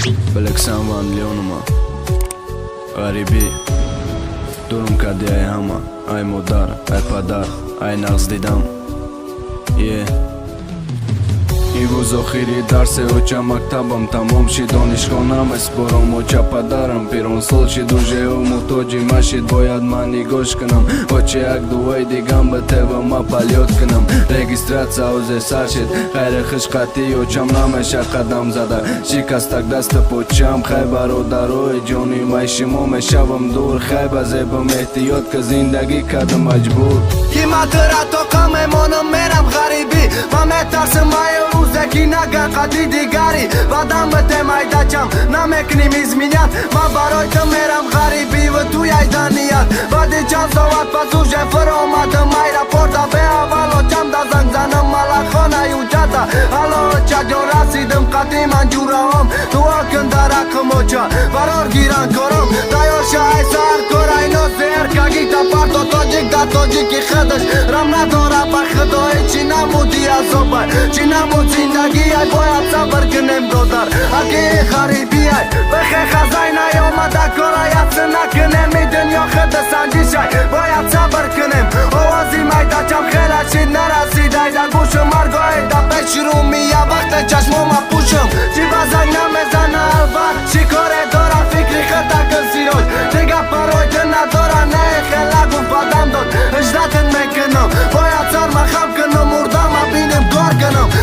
Բլեքսանվան լյոնումա Արիբի Դուրում կադի այ համա Այ մոդար, այ պադար, այ նաղզ դիդամ Իվու զոխիրի դարսե օճամակ տաբամ Тамом și դոնիշկոնամ ես բորոմ օճապադարամ Պիրոն սոլ și դուժեում ու տոջի մաշիտ Բոյադ մանի գոշ կնամ Օճեակ դու այդի գամբը թևը մապալյոտ կնամ Ռեգիստրացա ուզես արշիտ Խայրը խշկատի օճամնամ է շախադամ զադա Շիկաստակ դաստը պոչամ Խայբարո դարոյ ջոնի մայշիմում է շավım դուր Խայբա զեբım էհտիոտ կզինդագի կադը մաջբուր Հիմա դրա տոկամ եմ օնում մերամ խարիբի Մամետարսը մայոր Զեկինագա կադիդի գարի Վադամ բտեմ այդաչամ Նա մեկնիմ իզմինյատ Մա բարոյթը մերամ խարիբի վտույ այդանիատ Վադի չան սովատ պասուժ է ֆրոմատը մայրա պորդա բե ավալո չամ դա զանգզանım մալախոնա յուջատա Հալո չա ջորասի դմ կատիմ անջուրահում Դու ակնդարա կմոչա Վարոր գիրան կորում Դայոր շայսար կորայնոս էր կագիտա պարտո տոջիկ դա տոջիկի խդշ Ռամնադորա պախդոյ չինամուդի ասոպայ Չինամուդի Դագի այ բոյացա բրգնեմ դոդար Ակի խարիբի այ Բխե խազայն այ օմադա կորայացնա կնեմ Իդն յոխը սանջիշ այ Բոյացա բրգնեմ Օվազի մայտաչամ խելաշիտ նարասիդ այ Դագուշում արգո այ դա պեշրում Իա վաղթը ճաշմում ապուշում Չիվազանա մեզանա ալվար Շիկոր է դորա ֆիկրի խտակն սիրոջ Չեգա պարոյ տնա դորա նե խելագում պադամ դոտ Հժդատն մեկ կնում Բոյացար մախավ կնում ուրդամ աբինեմ գոր կնում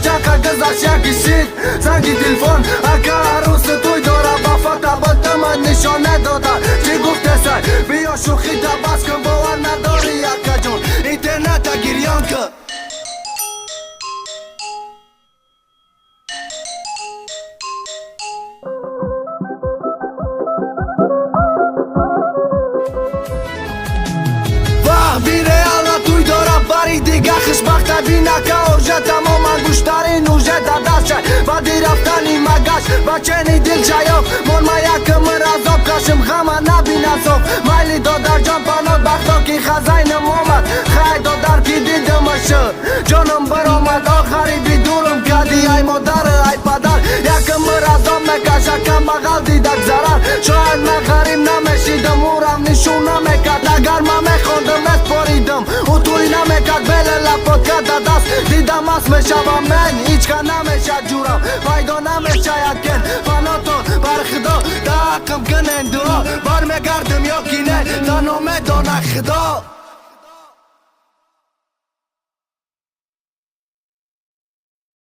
Չակա գզաշյակի շիտ Զանգի տիլվոն Ակա արուսը տույ դորա բավատա բտմը նիշոն է դոտա Չի գուխտ ես այ Բիո շուխի դա բասկն բովանա դորի ակա ջոն Ինտերնետա գիրյանքը Վահ բիրեալնա տույ դորա բարի դիգա խշբախտա բինակա Ջատամոմ անգուշտարին ուժե դադաշ է Բադիրավտանի մագաշ Բաչենի դիլ չայով Մոն մայակը մրազով Կաշմ խամա նաբինասով Մայլի դոդար ջան պանոտ Բախտոքի խազայնը մոմատ Խայ դոդար պիդի դմշը Ջոնım բրոմատ Ոխարիբի դուրում կադի Այ մոդարը այ պադար Յակը մրազով մեկաշական բաղալ դիդակ զարար Շոան մախարիմ նամեշի դմ Ուրամ նիշունը մեկատ Ագարմա մեխոնդում ես պորիդում Ուտույնա մեկատ բելը լապոտկա դադաս Դիդամաս մեշավամ մեն Իչքանա մեշա ջուրամ Վայդոնա մեշա յակեն Պանոտոն բարխդո Դա ակմ կնեն դրո Բար մեգարդմ յոքին է Տանոմ է դոնա խդո